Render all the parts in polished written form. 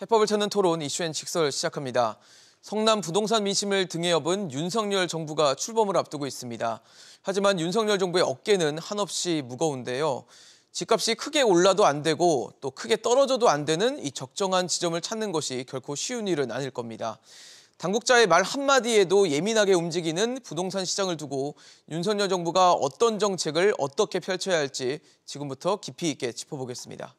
해법을 찾는 토론 이슈앤직설 시작합니다. 성남 부동산 민심을 등에 업은 윤석열 정부가 출범을 앞두고 있습니다. 하지만 윤석열 정부의 어깨는 한없이 무거운데요. 집값이 크게 올라도 안 되고 또 크게 떨어져도 안 되는 이 적정한 지점을 찾는 것이 결코 쉬운 일은 아닐 겁니다. 당국자의 말 한마디에도 예민하게 움직이는 부동산 시장을 두고 윤석열 정부가 어떤 정책을 어떻게 펼쳐야 할지 지금부터 깊이 있게 짚어보겠습니다.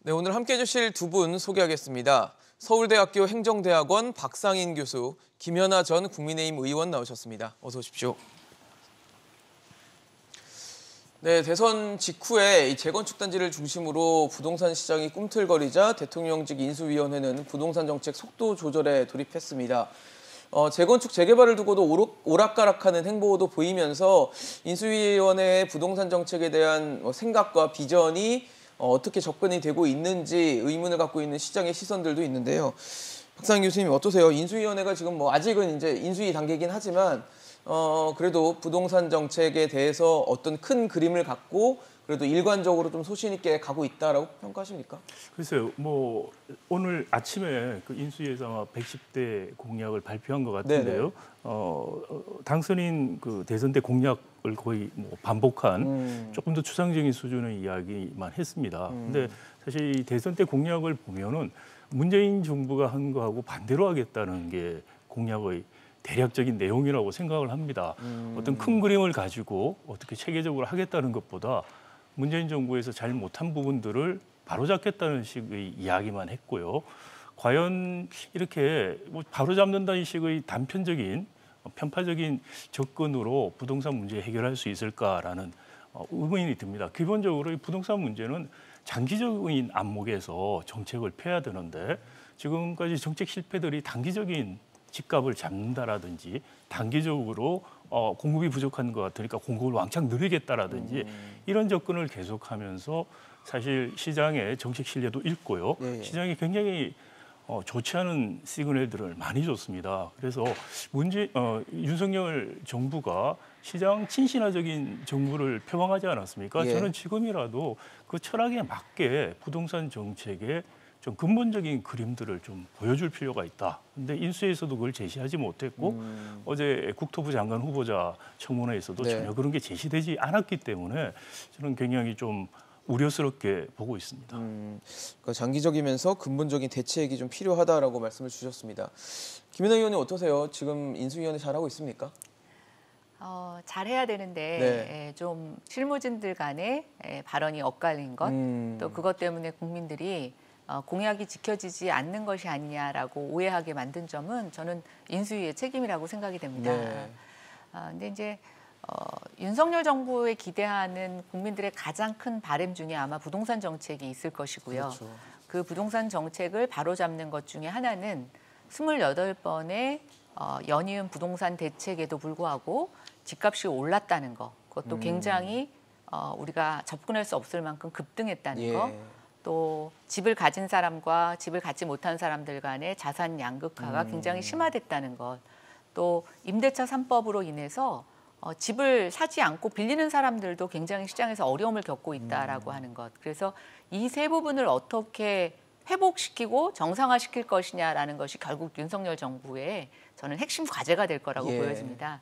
네, 오늘 함께해 주실 두 분 소개하겠습니다. 서울대학교 행정대학원 박상인 교수, 김연아 전 국민의힘 의원 나오셨습니다. 어서 오십시오. 네, 대선 직후에 이 재건축 단지를 중심으로 부동산 시장이 꿈틀거리자 대통령직 인수위원회는 부동산 정책 속도 조절에 돌입했습니다. 재건축 재개발을 두고도 오락가락하는 행보도 보이면서 인수위원회의 부동산 정책에 대한 생각과 비전이 어떻게 접근이 되고 있는지 의문을 갖고 있는 시장의 시선들도 있는데요. 박상인 교수님 어떠세요? 인수위원회가 지금 아직은 이제 인수위 단계이긴 하지만 그래도 부동산 정책에 대해서 어떤 큰 그림을 갖고 그래도 일관적으로 좀 소신 있게 가고 있다라고 평가하십니까? 글쎄요, 오늘 아침에 그 인수위에서 아마 110대 공약을 발표한 것 같은데요. 당선인 그 대선 때 공약을 거의 반복한 조금 더 추상적인 수준의 이야기만 했습니다. 근데 사실 이 대선 때 공약을 보면은 문재인 정부가 한 거하고 반대로 하겠다는 게 공약의 대략적인 내용이라고 생각을 합니다. 어떤 큰 그림을 가지고 어떻게 체계적으로 하겠다는 것보다 문재인 정부에서 잘 못한 부분들을 바로잡겠다는 식의 이야기만 했고요. 과연 이렇게 바로잡는다는 식의 단편적인 편파적인 접근으로 부동산 문제 해결할 수 있을까라는 의문이 듭니다. 기본적으로 이 부동산 문제는 장기적인 안목에서 정책을 펴야 되는데 지금까지 정책 실패들이 단기적인 집값을 잡는다라든지 단기적으로 공급이 부족한 것 같으니까 공급을 왕창 늘리겠다라든지 이런 접근을 계속하면서 사실 시장의 정책 신뢰도 잃고요. 시장이 굉장히 좋지 않은 시그널들을 많이 줬습니다. 그래서 윤석열 정부가 시장 친신화적인 정부를 표방하지 않았습니까? 저는 지금이라도 그 철학에 맞게 부동산 정책에 좀 근본적인 그림들을 좀 보여줄 필요가 있다. 근데 인수위에서도 그걸 제시하지 못했고 어제 국토부 장관 후보자 청문회에서도 전혀 그런 게 제시되지 않았기 때문에 저는 굉장히 좀 우려스럽게 보고 있습니다. 그러니까 장기적이면서 근본적인 대책이 좀 필요하다라고 말씀을 주셨습니다. 김연아 의원님 어떠세요? 지금 인수위원회 잘하고 있습니까? 잘해야 되는데 좀 실무진들 간의 발언이 엇갈린 것, 또 그것 때문에 국민들이 공약이 지켜지지 않는 것이 아니냐라고 오해하게 만든 점은 저는 인수위의 책임이라고 생각이 됩니다. 근데 이제 윤석열 정부에 기대하는 국민들의 가장 큰 바람 중에 아마 부동산 정책이 있을 것이고요. 그렇죠. 그 부동산 정책을 바로잡는 것 중에 하나는 28번의 연이은 부동산 대책에도 불구하고 집값이 올랐다는 거, 그것도 굉장히 우리가 접근할 수 없을 만큼 급등했다는 거, 또 집을 가진 사람과 집을 갖지 못한 사람들 간의 자산 양극화가 굉장히 심화됐다는 것, 또 임대차 3법으로 인해서 집을 사지 않고 빌리는 사람들도 굉장히 시장에서 어려움을 겪고 있다라고 하는 것. 그래서 이 세 부분을 어떻게 회복시키고 정상화시킬 것이냐라는 것이 결국 윤석열 정부의 저는 핵심 과제가 될 거라고 보여집니다.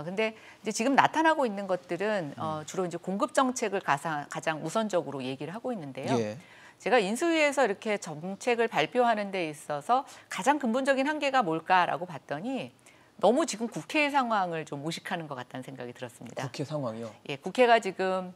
근데 이제 지금 나타나고 있는 것들은 주로 이제 공급 정책을 가장 우선적으로 얘기를 하고 있는데요. 제가 인수위에서 이렇게 정책을 발표하는 데 있어서 가장 근본적인 한계가 뭘까라고 봤더니 너무 지금 국회 상황을 좀 무식하는 것 같다는 생각이 들었습니다. 국회 상황이요? 예, 국회가 지금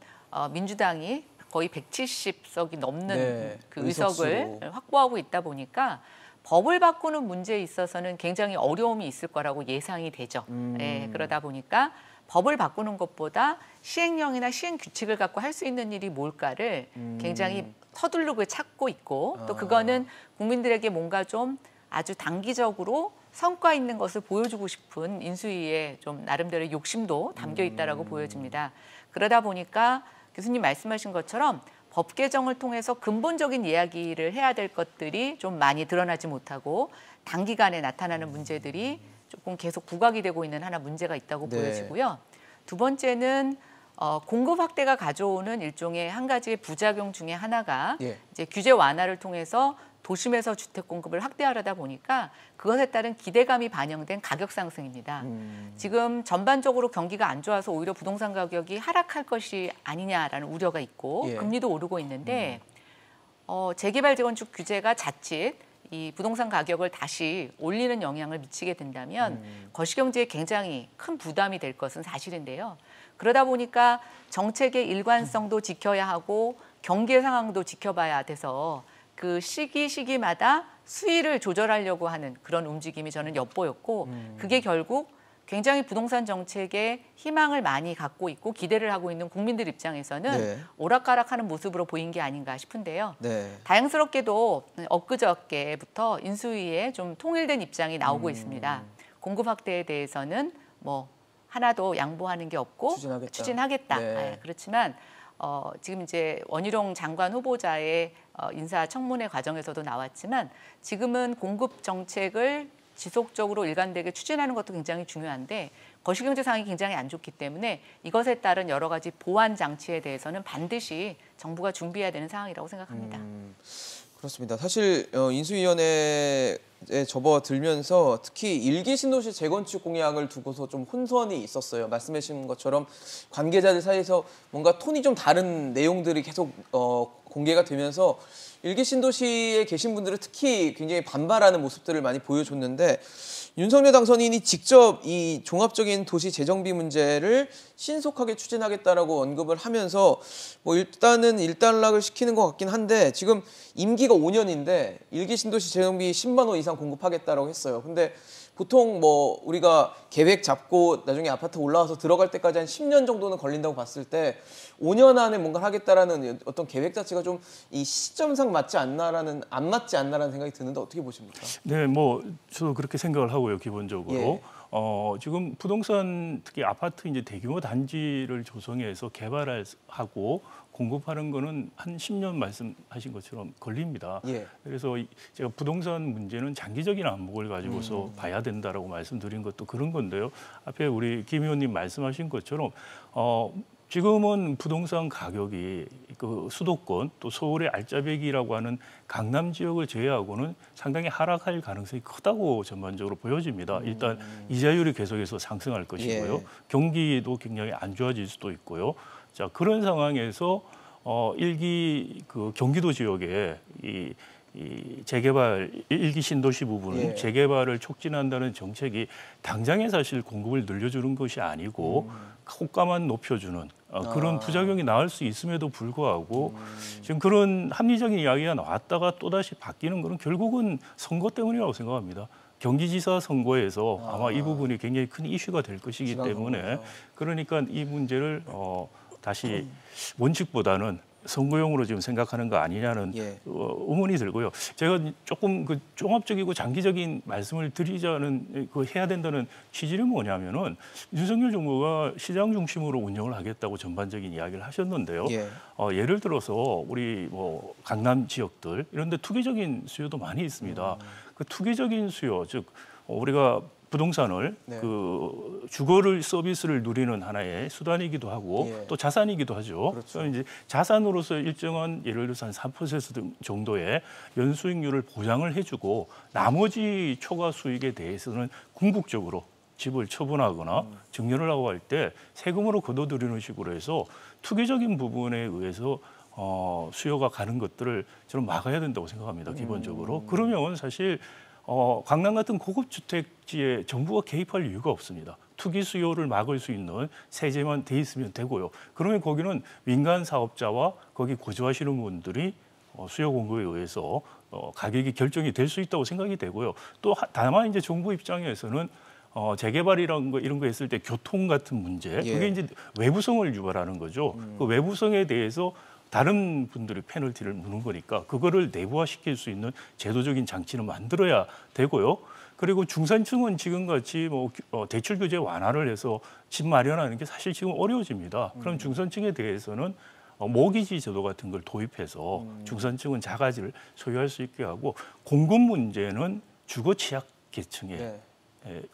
민주당이 거의 170석이 넘는 그 의석을 확보하고 있다 보니까 법을 바꾸는 문제에 있어서는 굉장히 어려움이 있을 거라고 예상이 되죠. 예, 그러다 보니까 법을 바꾸는 것보다 시행령이나 시행 규칙을 갖고 할 수 있는 일이 뭘까를 굉장히 서두르고 찾고 있고 또 그거는 국민들에게 뭔가 좀 아주 단기적으로 성과 있는 것을 보여주고 싶은 인수위의 좀 나름대로 욕심도 담겨 있다라고 보여집니다. 그러다 보니까 교수님 말씀하신 것처럼 법 개정을 통해서 근본적인 이야기를 해야 될 것들이 좀 많이 드러나지 못하고 단기간에 나타나는 문제들이 조금 계속 부각이 되고 있는 하나 문제가 있다고 보여지고요. 두 번째는 공급 확대가 가져오는 일종의 한 가지의 부작용 중에 하나가 이제 규제 완화를 통해서 도심에서 주택 공급을 확대하려다 보니까 그것에 따른 기대감이 반영된 가격 상승입니다. 지금 전반적으로 경기가 안 좋아서 오히려 부동산 가격이 하락할 것이 아니냐라는 우려가 있고 금리도 오르고 있는데 재개발 재건축 규제가 자칫 이 부동산 가격을 다시 올리는 영향을 미치게 된다면 거시경제에 굉장히 큰 부담이 될 것은 사실인데요. 그러다 보니까 정책의 일관성도 지켜야 하고 경기 상황도 지켜봐야 돼서 그 시기마다 수위를 조절하려고 하는 그런 움직임이 저는 엿보였고 그게 결국 굉장히 부동산 정책에 희망을 많이 갖고 있고 기대를 하고 있는 국민들 입장에서는 오락가락하는 모습으로 보인 게 아닌가 싶은데요. 다행스럽게도 엊그저께부터 인수위에 좀 통일된 입장이 나오고 있습니다. 공급 확대에 대해서는 뭐 하나도 양보하는 게 없고 추진하겠다. 그렇지만 지금 이제 원희룡 장관 후보자의 인사청문회 과정에서도 나왔지만 지금은 공급 정책을 지속적으로 일관되게 추진하는 것도 굉장히 중요한데 거시경제 상황이 굉장히 안 좋기 때문에 이것에 따른 여러 가지 보완 장치에 대해서는 반드시 정부가 준비해야 되는 상황이라고 생각합니다. 그렇습니다. 사실 인수위원회에 접어들면서 특히 1기 신도시 재건축 공약을 두고서 좀 혼선이 있었어요. 말씀해 주신 것처럼 관계자들 사이에서 뭔가 톤이 좀 다른 내용들이 계속 공개가 되면서 1기 신도시에 계신 분들은 특히 굉장히 반발하는 모습들을 많이 보여줬는데 윤석열 당선인이 직접 이 종합적인 도시 재정비 문제를 신속하게 추진하겠다라고 언급을 하면서 뭐 일단은 일단락을 시키는 것 같긴 한데 지금 임기가 5년인데 1기 신도시 재정비 10만 호 이상 공급하겠다라고 했어요. 근데 보통 뭐 우리가 계획 잡고 나중에 아파트 올라와서 들어갈 때까지 한 10년 정도는 걸린다고 봤을 때 5년 안에 뭔가 하겠다라는 어떤 계획 자체가 좀 이 시점상 안 맞지 않나라는 생각이 드는데 어떻게 보십니까? 네, 뭐 저도 그렇게 생각을 하고요, 기본적으로. 지금 부동산 특히 아파트 이제 대규모 단지를 조성해서 개발하고 공급하는 거는 한 10년 말씀하신 것처럼 걸립니다. 그래서 제가 부동산 문제는 장기적인 안목을 가지고서 봐야 된다라고 말씀드린 것도 그런 건데요. 앞에 우리 김 의원님 말씀하신 것처럼 지금은 부동산 가격이 그 수도권 또 서울의 알짜배기라고 하는 강남 지역을 제외하고는 상당히 하락할 가능성이 크다고 전반적으로 보여집니다. 일단 이자율이 계속해서 상승할 것이고요. 경기도 굉장히 안 좋아질 수도 있고요. 자, 그런 상황에서 일기 그 경기도 지역에 이 재개발 1기 신도시 부분은 재개발을 촉진한다는 정책이 당장에 사실 공급을 늘려주는 것이 아니고 호가만 높여주는 그런 부작용이 나올 수 있음에도 불구하고 지금 그런 합리적인 이야기가 나왔다가 또다시 바뀌는 것은 결국은 선거 때문이라고 생각합니다. 경기지사 선거에서 아마 이 부분이 굉장히 큰 이슈가 될 것이기 때문에 그러니까 이 문제를 다시 원칙보다는 선거용으로 지금 생각하는 거 아니냐는 의문이 들고요. 제가 조금 그 종합적이고 장기적인 말씀을 드리자는 해야 된다는 취지는 뭐냐면은 윤석열 정부가 시장 중심으로 운영을 하겠다고 전반적인 이야기를 하셨는데요. 예를 들어서 우리 뭐 강남 지역들 이런 데 투기적인 수요도 많이 있습니다. 그 투기적인 수요, 즉 우리가 부동산을 그 주거를 서비스를 누리는 하나의 수단이기도 하고 또 자산이기도 하죠. 그래서 이제 자산으로서 일정한 예를 들어서 한 3% 정도의 연수익률을 보장을 해주고 나머지 초과 수익에 대해서는 궁극적으로 집을 처분하거나 증여를 하고 할 때 세금으로 거둬들이는 식으로 해서 투기적인 부분에 의해서 수요가 가는 것들을 저는 막아야 된다고 생각합니다. 기본적으로. 그러면 사실 강남 같은 고급 주택지에 정부가 개입할 이유가 없습니다. 투기 수요를 막을 수 있는 세제만 돼 있으면 되고요. 그러면 거기는 민간 사업자와 거기 거주하시는 분들이 수요 공급에 의해서 가격이 결정이 될 수 있다고 생각이 되고요. 또 다만 이제 정부 입장에서는 재개발이라는 거 이런 거 했을 때 교통 같은 문제 그게 이제 외부성을 유발하는 거죠. 그 외부성에 대해서 다른 분들이 페널티를 무는 거니까 그거를 내부화시킬 수 있는 제도적인 장치는 만들어야 되고요. 그리고 중산층은 지금같이 대출 규제 완화를 해서 집 마련하는 게 사실 지금 어려워집니다. 그럼 중산층에 대해서는 모기지 제도 같은 걸 도입해서 중산층은 자가지를 소유할 수 있게 하고 공급 문제는 주거 취약 계층에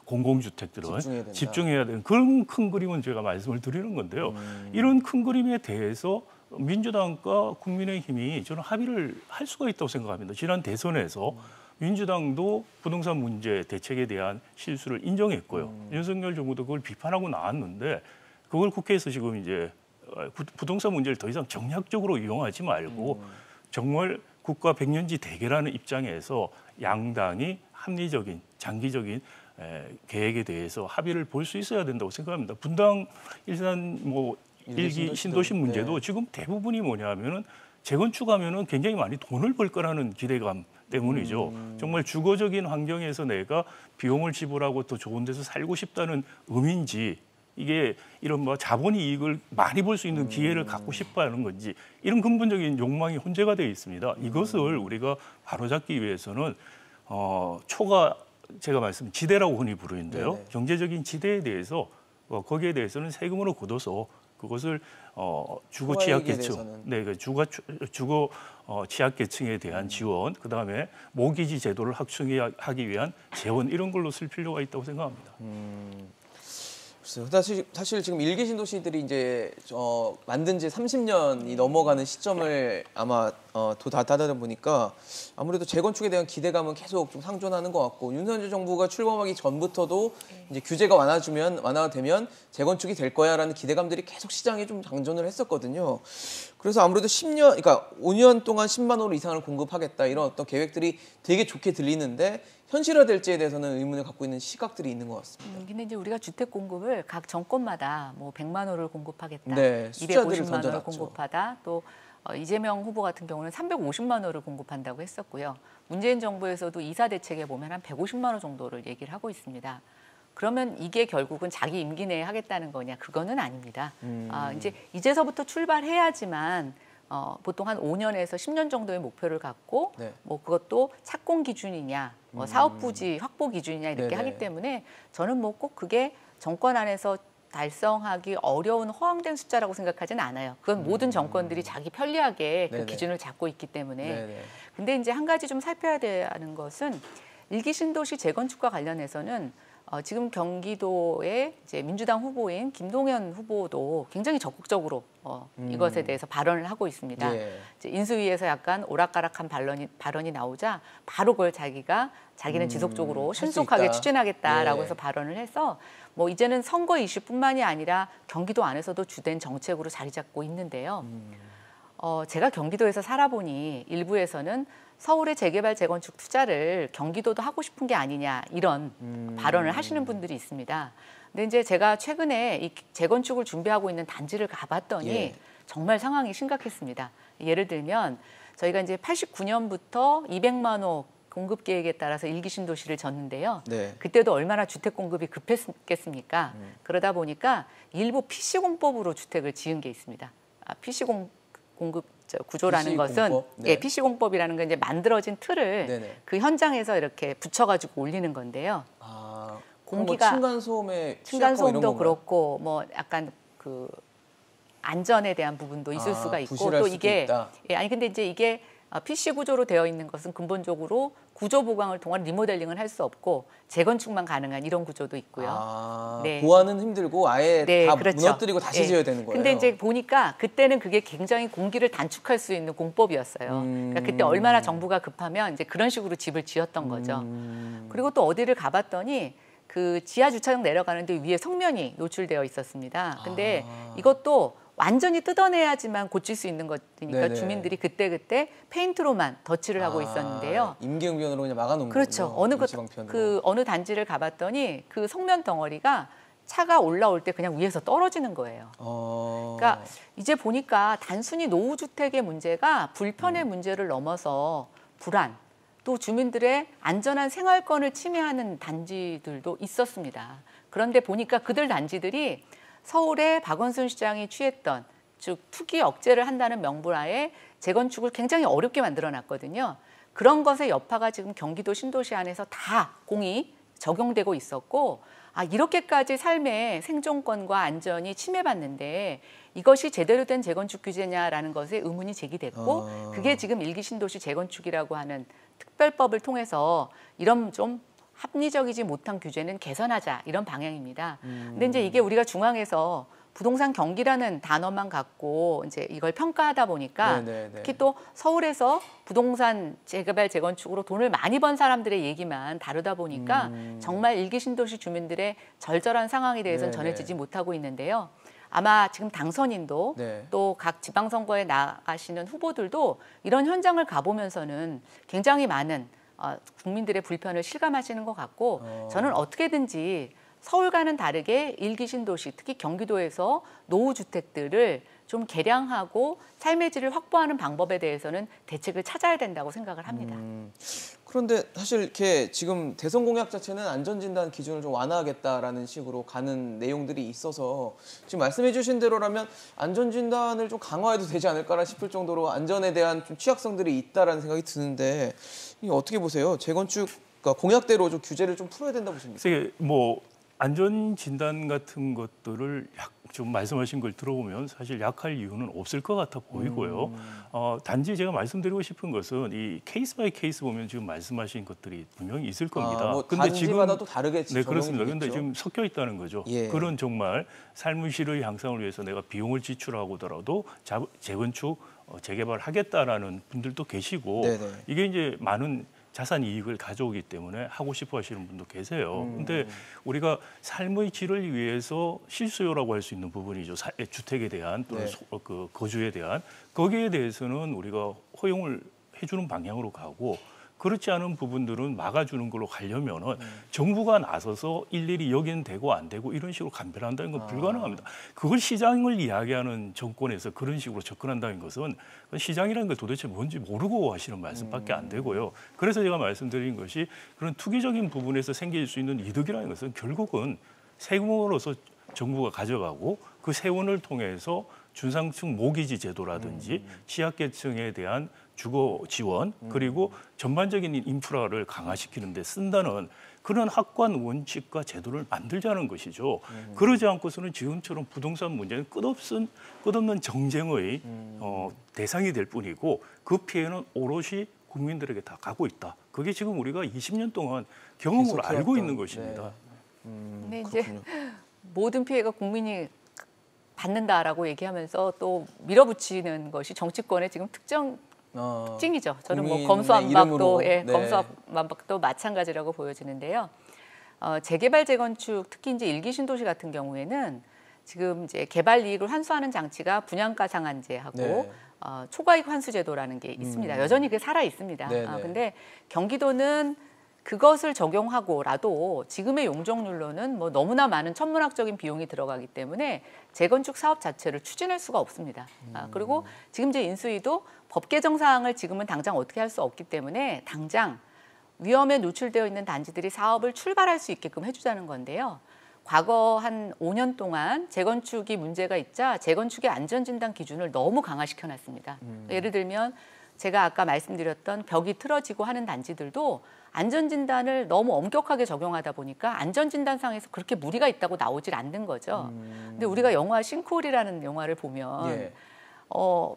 공공주택들은 집중해야 되는 그런 큰 그림은 제가 말씀을 드리는 건데요. 이런 큰 그림에 대해서 민주당과 국민의힘이 저는 합의를 할 수가 있다고 생각합니다. 지난 대선에서 민주당도 부동산 문제 대책에 대한 실수를 인정했고요. 윤석열 정부도 그걸 비판하고 나왔는데 그걸 국회에서 지금 이제 부동산 문제를 더 이상 정략적으로 이용하지 말고 정말 국가 백년지 대계라는 입장에서 양당이 합리적인 장기적인 계획에 대해서 합의를 볼 수 있어야 된다고 생각합니다. 분당 일산 일기 신도시 문제도 지금 대부분이 뭐냐면은 재건축하면은 굉장히 많이 돈을 벌 거라는 기대감 때문이죠. 정말 주거적인 환경에서 내가 비용을 지불하고 더 좋은 데서 살고 싶다는 의미인지 이게 이런 자본 이익을 많이 볼 수 있는 기회를 갖고 싶어하는 건지 이런 근본적인 욕망이 혼재가 되어 있습니다. 이것을 우리가 바로잡기 위해서는 초과 제가 말씀 지대라고 흔히 부르는데요. 경제적인 지대에 대해서 거기에 대해서는 세금으로 걷어서 그것을 주거 취약계층, 주거 취약계층에 대한 지원, 그 다음에 모기지 제도를 확충하기 위한 재원 이런 걸로 쓸 필요가 있다고 생각합니다. 사실 지금 일기 신도시들이 이제 만든 지 30년이 넘어가는 시점을 아마 다다다 보니까 아무래도 재건축에 대한 기대감은 계속 좀 상존하는 것 같고 윤석열 정부가 출범하기 전부터도 이제 규제가 완화되면 재건축이 될 거야라는 기대감들이 계속 시장에 좀 장전을 했었거든요. 그래서 아무래도 5년 동안 10만 호 이상을 공급하겠다 이런 어떤 계획들이 되게 좋게 들리는데 현실화될지에 대해서는 의문을 갖고 있는 시각들이 있는 것 같습니다. 근데 이제 우리가 주택 공급을 각 정권마다 100만 호를 공급하겠다, 네, 250만 호를 공급하다, 또 이재명 후보 같은 경우는 350만 호를 공급한다고 했었고요. 문재인 정부에서도 이사 대책에 보면 한 150만 호 정도를 얘기를 하고 있습니다. 그러면 이게 결국은 자기 임기 내에 하겠다는 거냐? 그거는 아닙니다. 이제서부터 출발해야지만 보통 한 5년에서 10년 정도의 목표를 갖고 그것도 착공 기준이냐, 사업 부지 확보 기준이냐 이렇게 하기 때문에 저는 꼭 그게 정권 안에서 달성하기 어려운 허황된 숫자라고 생각하지는 않아요. 그건 모든 정권들이 자기 편리하게 그 기준을 잡고 있기 때문에. 근데 이제 한 가지 좀 살펴야 되는 것은 일기 신도시 재건축과 관련해서는 지금 경기도의 이제 민주당 후보인 김동연 후보도 굉장히 적극적으로 이것에 대해서 발언을 하고 있습니다. 이제 인수위에서 약간 오락가락한 발언이 나오자 바로 그걸 자기는 지속적으로 신속하게 추진하겠다라고 해서 발언을 해서 이제는 선거 이슈뿐만이 아니라 경기도 안에서도 주된 정책으로 자리 잡고 있는데요. 제가 경기도에서 살아보니 일부에서는 서울의 재개발 재건축 투자를 경기도도 하고 싶은 게 아니냐 이런 발언을 하시는 분들이 있습니다. 근데 이제 제가 최근에 이 재건축을 준비하고 있는 단지를 가봤더니 정말 상황이 심각했습니다. 예를 들면 저희가 이제 89년부터 200만 호 공급 계획에 따라서 일기 신도시를 졌는데요. 그때도 얼마나 주택 공급이 급했겠습니까? 그러다 보니까 일부 PC공법으로 주택을 지은 게 있습니다. 공급 구조라는 것은 PC공법이라는 건 이제 만들어진 틀을 그 현장에서 이렇게 붙여가지고 올리는 건데요. 공기가 층간소음도 그렇고 약간 그 안전에 대한 부분도 있을 수가 있고 또 이게 근데 이제 이게 PC 구조로 되어 있는 것은 근본적으로 구조 보강을 통한 리모델링을 할 수 없고 재건축만 가능한 이런 구조도 있고요. 보완은 힘들고 아예 다 무너뜨리고 다시 지어야 되는 거예요. 근데 이제 보니까 그때는 그게 굉장히 공기를 단축할 수 있는 공법이었어요. 그러니까 그때 얼마나 정부가 급하면 이제 그런 식으로 집을 지었던 거죠. 그리고 또 어디를 가봤더니 그 지하 주차장 내려가는데 위에 성면이 노출되어 있었습니다. 근데 이것도 완전히 뜯어내야지만 고칠 수 있는 것이니까 주민들이 그때 페인트로만 덧칠을 하고 있었는데요. 임기응변으로 그냥 막아놓은 거죠. 그렇죠. 어느 단지를 가봤더니 그 성면 덩어리가 차가 올라올 때 그냥 위에서 떨어지는 거예요. 그러니까 이제 보니까 단순히 노후주택의 문제가 불편의 문제를 넘어서 불안, 또 주민들의 안전한 생활권을 침해하는 단지들도 있었습니다. 그런데 보니까 그들 단지들이 서울의 박원순 시장이 취했던 즉 투기 억제를 한다는 명분하에 재건축을 굉장히 어렵게 만들어놨거든요. 그런 것의 여파가 지금 경기도 신도시 안에서 다 공이 적용되고 있었고 이렇게까지 삶의 생존권과 안전이 침해받는데 이것이 제대로 된 재건축 규제냐라는 것에 의문이 제기됐고 그게 지금 일기 신도시 재건축이라고 하는 특별법을 통해서 이런 좀 합리적이지 못한 규제는 개선하자 이런 방향입니다. 근데 이제 이게 우리가 중앙에서 부동산 경기라는 단어만 갖고 이제 이걸 평가하다 보니까 네네네. 특히 또 서울에서 부동산 재개발 재건축으로 돈을 많이 번 사람들의 얘기만 다루다 보니까 정말 일기 신도시 주민들의 절절한 상황에 대해서는 네네. 전해지지 못하고 있는데요. 아마 지금 당선인도 네. 또 각 지방선거에 나가시는 후보들도 이런 현장을 가보면서는 굉장히 많은 국민들의 불편을 실감하시는 것 같고 저는 어떻게든지 서울과는 다르게 일기 신도시, 특히 경기도에서 노후주택들을 좀 개량하고 삶의 질을 확보하는 방법에 대해서는 대책을 찾아야 된다고 생각을 합니다. 그런데 사실 이렇게 지금 대선 공약 자체는 안전진단 기준을 좀 완화하겠다라는 식으로 가는 내용들이 있어서 지금 말씀해 주신 대로라면 안전진단을 좀 강화해도 되지 않을까 싶을 정도로 안전에 대한 좀 취약성들이 있다라는 생각이 드는데 이게 어떻게 보세요? 재건축 그러니까 공약대로 좀 규제를 좀 풀어야 된다고 보십니까? 그래서 뭐 안전 진단 같은 것들을 좀 말씀하신 걸 들어보면 사실 약할 이유는 없을 것 같아 보이고요. 단지 제가 말씀드리고 싶은 것은 이 케이스 바이 케이스 보면 지금 말씀하신 것들이 분명히 있을 겁니다. 뭐 근데 단지마다 또 다르게 네, 그렇습니다. 그런데 되겠죠? 지금 섞여 있다는 거죠. 예. 그런 정말 삶의 질의 향상을 위해서 내가 비용을 지출하고더라도 재건축, 재개발하겠다라는 분들도 계시고 네네. 이게 이제 많은 자산 이익을 가져오기 때문에 하고 싶어 하시는 분도 계세요. 근데 우리가 삶의 질을 위해서 실수요라고 할 수 있는 부분이죠. 주택에 대한 또는 네. 그 거주에 대한 거기에 대해서는 우리가 허용을 해주는 방향으로 가고 그렇지 않은 부분들은 막아주는 걸로 가려면은 정부가 나서서 일일이 여기는 되고 안 되고 이런 식으로 감별한다는 건 불가능합니다. 그걸 시장을 이야기하는 정권에서 그런 식으로 접근한다는 것은 시장이라는 게 도대체 뭔지 모르고 하시는 말씀밖에 안 되고요. 그래서 제가 말씀드린 것이 그런 투기적인 부분에서 생길 수 있는 이득이라는 것은 결국은 세금으로서 정부가 가져가고 그 세원을 통해서 중상층 모기지 제도라든지 취약계층에 대한 주거 지원 그리고 전반적인 인프라를 강화시키는 데 쓴다는 그런 학관 원칙과 제도를 만들자는 것이죠. 그러지 않고서는 지금처럼 부동산 문제는 끝없는 정쟁의 대상이 될 뿐이고 그 피해는 오롯이 국민들에게 다 가고 있다. 그게 지금 우리가 20년 동안 경험으로 알고 있는 것입니다. 근데 이제 모든 피해가 국민이 받는다라고 얘기하면서 또 밀어붙이는 것이 정치권의 지금 특징이죠. 저는 뭐 검수완박도 검수완박도 마찬가지라고 보여지는데요. 재개발 재건축 특히 이제 일기 신도시 같은 경우에는 지금 이제 개발 이익을 환수하는 장치가 분양가 상한제하고 초과이익 환수제도라는 게 있습니다. 여전히 그게 살아 있습니다. 근데 경기도는 그것을 적용하고라도 지금의 용적률로는 뭐 너무나 많은 천문학적인 비용이 들어가기 때문에 재건축 사업 자체를 추진할 수가 없습니다. 그리고 지금 이제 인수위도 법 개정 사항을 지금은 당장 어떻게 할 수 없기 때문에 당장 위험에 노출되어 있는 단지들이 사업을 출발할 수 있게끔 해주자는 건데요. 과거 한 5년 동안 재건축이 문제가 있자 재건축의 안전진단 기준을 너무 강화시켜놨습니다. 예를 들면 제가 아까 말씀드렸던 벽이 틀어지고 하는 단지들도 안전진단을 너무 엄격하게 적용하다 보니까 안전진단상에서 그렇게 무리가 있다고 나오질 않는 거죠. 근데 우리가 영화 싱크홀이라는 영화를 보면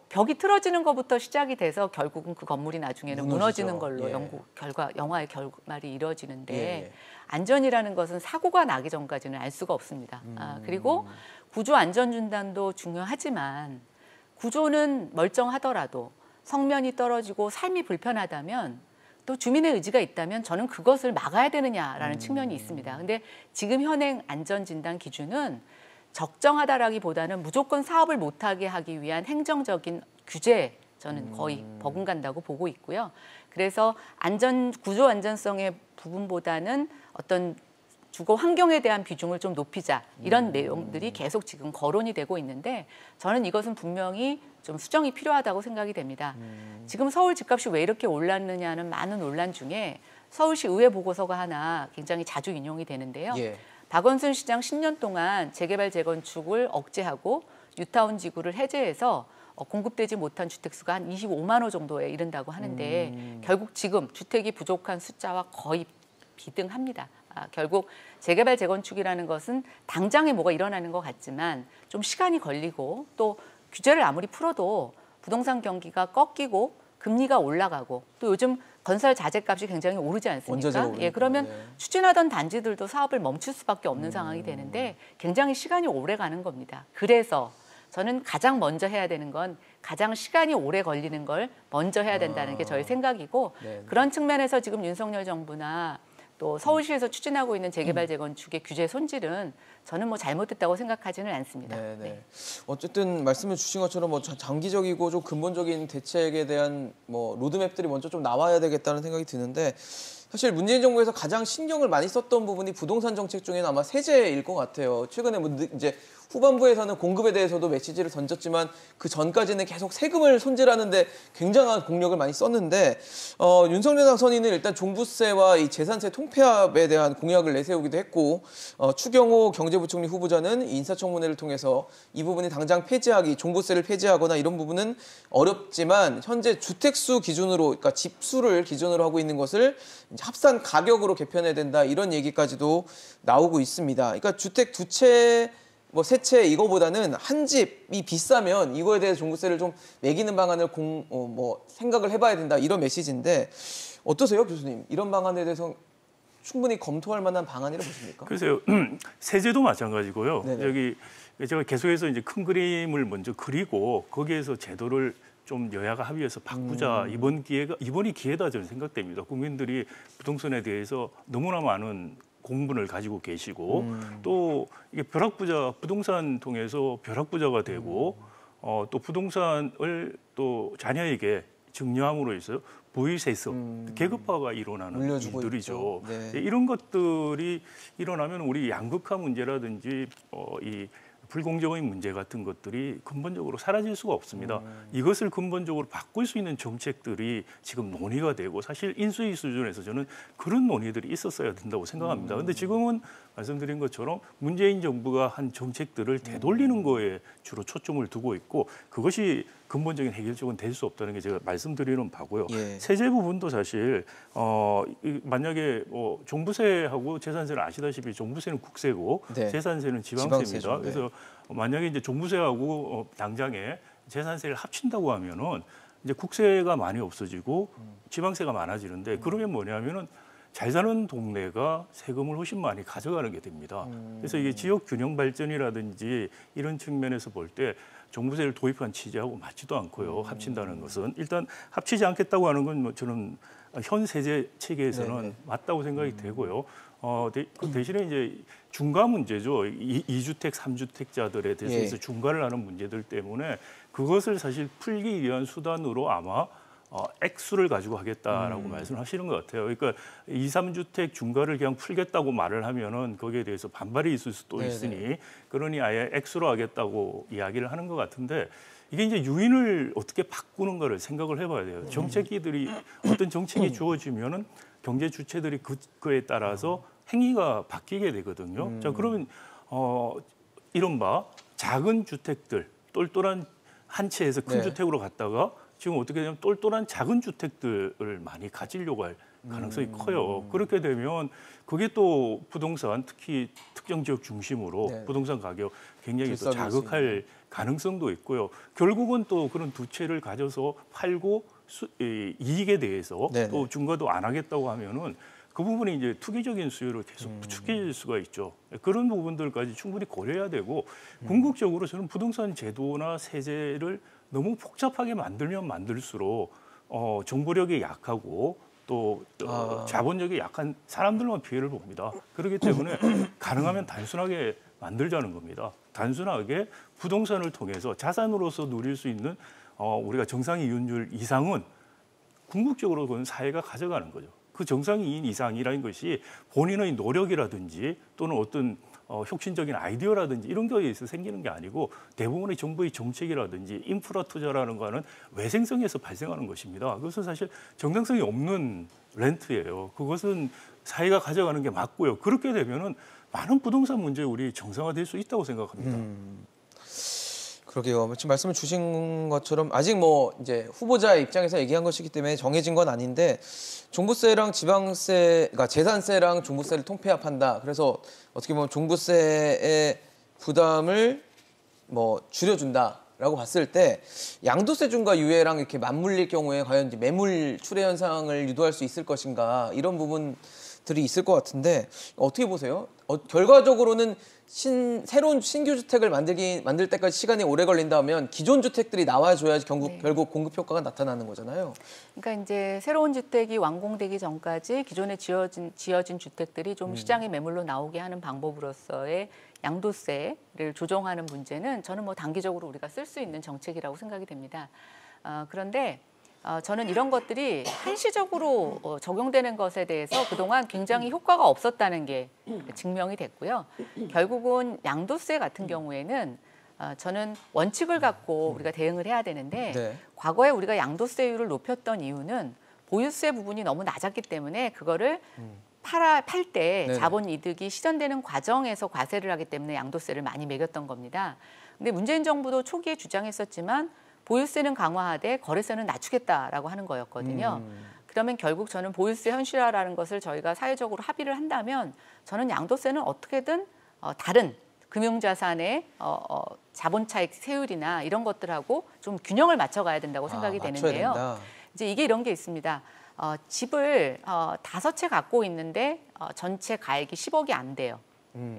벽이 틀어지는 것부터 시작이 돼서 결국은 그 건물이 나중에는 무너지는 걸로 영화의 결말이 이루어지는데 안전이라는 것은 사고가 나기 전까지는 알 수가 없습니다. 그리고 구조 안전진단도 중요하지만 구조는 멀쩡하더라도 성면이 떨어지고 삶이 불편하다면 또 주민의 의지가 있다면 저는 그것을 막아야 되느냐라는 측면이 있습니다. 근데 지금 현행 안전진단 기준은 적정하다라기보다는 무조건 사업을 못하게 하기 위한 행정적인 규제 저는 거의 버금간다고 보고 있고요. 그래서 구조 안전성의 부분보다는 어떤 주거 환경에 대한 비중을 좀 높이자 이런 내용들이 계속 지금 거론이 되고 있는데 저는 이것은 분명히 좀 수정이 필요하다고 생각이 됩니다. 지금 서울 집값이 왜 이렇게 올랐느냐는 많은 논란 중에 서울시 의회 보고서가 하나 굉장히 자주 인용이 되는데요. 예. 박원순 시장 10년 동안 재개발 재건축을 억제하고 뉴타운 지구를 해제해서 공급되지 못한 주택 수가 한 25만 호 정도에 이른다고 하는데 결국 지금 주택이 부족한 숫자와 거의 비등합니다. 결국 재개발 재건축이라는 것은 당장에 뭐가 일어나는 것 같지만 좀 시간이 걸리고 또 규제를 아무리 풀어도 부동산 경기가 꺾이고 금리가 올라가고 또 요즘 건설 자재값이 굉장히 오르지 않습니까? 예, 그러면 네. 추진하던 단지들도 사업을 멈출 수밖에 없는 상황이 되는데 굉장히 시간이 오래 가는 겁니다. 그래서 저는 가장 먼저 해야 되는 건 가장 시간이 오래 걸리는 걸 먼저 해야 된다는 게 저의 생각이고 네. 그런 측면에서 지금 윤석열 정부나 또 서울시에서 추진하고 있는 재개발 재건축의 규제 손질은 저는 뭐 잘못됐다고 생각하지는 않습니다. 네네. 네. 어쨌든 말씀을 주신 것처럼 뭐 장기적이고 좀 근본적인 대책에 대한 뭐 로드맵들이 먼저 좀 나와야 되겠다는 생각이 드는데 사실 문재인 정부에서 가장 신경을 많이 썼던 부분이 부동산 정책 중에는 아마 세제일 것 같아요. 최근에 뭐 이제 후반부에서는 공급에 대해서도 메시지를 던졌지만 그 전까지는 계속 세금을 손질하는데 굉장한 공력을 많이 썼는데 윤석열 당선인은 일단 종부세와 이 재산세 통폐합에 대한 공약을 내세우기도 했고 추경호 경제부총리 후보자는 인사청문회를 통해서 이 부분이 당장 폐지하기, 종부세를 폐지하거나 이런 부분은 어렵지만 현재 주택수 기준으로, 그러니까 집수를 기준으로 하고 있는 것을 이제 합산 가격으로 개편해야 된다 이런 얘기까지도 나오고 있습니다. 그러니까 주택 두 채 뭐 세 채 이거보다는 한 집이 비싸면 이거에 대해서 종부세를 좀 매기는 방안을 생각을 해봐야 된다 이런 메시지인데 어떠세요, 교수님? 이런 방안에 대해서 충분히 검토할 만한 방안이라고 보십니까? 글쎄요, 세제도 마찬가지고요. 네네. 여기 제가 계속해서 이제 큰 그림을 먼저 그리고 거기에서 제도를 좀 여야가 합의해서 바꾸자. 이번이 기회다 저는 생각됩니다. 국민들이 부동산에 대해서 너무나 많은 공분을 가지고 계시고 또 이게 부동산 통해서 벼락부자가 되고 또 부동산을 또 자녀에게 증여함으로 해서 부의세습, 계급화가 일어나는 물려주고 일들이죠. 있죠. 네. 이런 것들이 일어나면 우리 양극화 문제라든지 이 불공정의 문제 같은 것들이 근본적으로 사라질 수가 없습니다. 이것을 근본적으로 바꿀 수 있는 정책들이 지금 논의가 되고 사실 인수위 수준에서 저는 그런 논의들이 있었어야 된다고 생각합니다. 그런데 지금은 말씀드린 것처럼 문재인 정부가 한 정책들을 되돌리는 거에 주로 초점을 두고 있고 그것이 근본적인 해결책은 될 수 없다는 게 제가 말씀드리는 바고요. 예. 세제 부분도 사실 만약에 종부세하고 재산세는 아시다시피 종부세는 국세고 네. 재산세는 지방세입니다. 지방세죠. 네. 그래서 만약에 이제 종부세하고 당장에 재산세를 합친다고 하면은 이제 국세가 많이 없어지고 지방세가 많아지는데 그러면 뭐냐면은 잘 사는 동네가 세금을 훨씬 많이 가져가는 게 됩니다. 그래서 이게 지역 균형 발전이라든지 이런 측면에서 볼 때 종부세를 도입한 취지하고 맞지도 않고요. 합친다는 것은 일단 합치지 않겠다고 하는 건 저는 현 세제 체계에서는 네네. 맞다고 생각이 되고요. 그 대신에 이제 중과 문제죠. 2주택, 3주택자들에 대해서 예. 중과를 하는 문제들 때문에 그것을 사실 풀기 위한 수단으로 아마 액수를 가지고 하겠다라고 말씀하시는 것 같아요. 그러니까 2, 3주택 중과를 그냥 풀겠다고 말을 하면은 거기에 대해서 반발이 있을 수도 네네. 있으니 그러니 아예 액수로 하겠다고 이야기를 하는 것 같은데 이게 이제 유인을 어떻게 바꾸는가를 생각을 해봐야 돼요. 정책기들이 어떤 정책이 주어지면은 경제 주체들이 그에 따라서 행위가 바뀌게 되거든요. 자 그러면 이른바 작은 주택들 똘똘한 한 채에서 큰 네. 주택으로 갔다가 지금 어떻게 되냐면 똘똘한 작은 주택들을 많이 가지려고 할 가능성이 커요. 그렇게 되면 그게 또 부동산 특히 특정 지역 중심으로 네. 부동산 가격 굉장히 또 들썩일 수 자극할 가능성도 있고요. 결국은 또 그런 두 채를 가져서 팔고 이익에 대해서 네네. 또 중과도 안 하겠다고 하면은 그 부분이 이제 투기적인 수요를 계속 부추길 수가 있죠. 그런 부분들까지 충분히 고려해야 되고 궁극적으로 저는 부동산 제도나 세제를 너무 복잡하게 만들면 만들수록 정보력이 약하고 또 자본력이 약한 사람들만 피해를 봅니다. 그렇기 때문에 가능하면 단순하게 만들자는 겁니다. 단순하게 부동산을 통해서 자산으로서 누릴 수 있는 우리가 정상 이윤율 이상은 궁극적으로 그건 사회가 가져가는 거죠. 그 정상인 이상이라는 것이 본인의 노력이라든지 또는 어떤 혁신적인 아이디어라든지 이런 거에 의해서 생기는 게 아니고 대부분의 정부의 정책이라든지 인프라 투자라는 거는 외생성에서 발생하는 것입니다. 그것은 사실 정당성이 없는 렌트예요. 그것은 사회가 가져가는 게 맞고요. 그렇게 되면은 많은 부동산 문제 우리 정상화될 수 있다고 생각합니다. 그러게요. 지금 말씀을 주신 것처럼 아직 뭐 이제 후보자 입장에서 얘기한 것이기 때문에 정해진 건 아닌데 종부세랑 지방세, 그러니까 재산세랑 종부세를 통폐합한다. 그래서 어떻게 보면 종부세의 부담을 뭐 줄여준다라고 봤을 때 양도세 중과 유예랑 이렇게 맞물릴 경우에 과연 이제 매물 출회 현상을 유도할 수 있을 것인가 이런 부분들이 있을 것 같은데 어떻게 보세요? 결과적으로는 새로운 신규 주택을 만들 때까지 시간이 오래 걸린다면 기존 주택들이 나와줘야지 결국 공급 효과가 나타나는 거잖아요. 그러니까 이제 새로운 주택이 완공되기 전까지 기존에 지어진 주택들이 좀 시장의 매물로 나오게 하는 방법으로서의 양도세를 조정하는 문제는 저는 뭐 단기적으로 우리가 쓸 수 있는 정책이라고 생각이 됩니다. 그런데 저는 이런 것들이 한시적으로 적용되는 것에 대해서 그동안 굉장히 효과가 없었다는 게 증명이 됐고요. 결국은 양도세 같은 경우에는 저는 원칙을 갖고 우리가 대응을 해야 되는데 네. 과거에 우리가 양도세율을 높였던 이유는 보유세 부분이 너무 낮았기 때문에 그거를 팔 때 네. 자본 이득이 실현되는 과정에서 과세를 하기 때문에 양도세를 많이 매겼던 겁니다. 근데 문재인 정부도 초기에 주장했었지만 보유세는 강화하되 거래세는 낮추겠다라고 하는 거였거든요. 그러면 결국 저는 보유세 현실화라는 것을 저희가 사회적으로 합의를 한다면 저는 양도세는 어떻게든 다른 금융자산의 자본 차익 세율이나 이런 것들하고 좀 균형을 맞춰가야 된다고 생각이 되는데요. 된다. 이제 이게 이런 게 있습니다. 집을 5채 갖고 있는데 전체 가액이 10억이 안 돼요.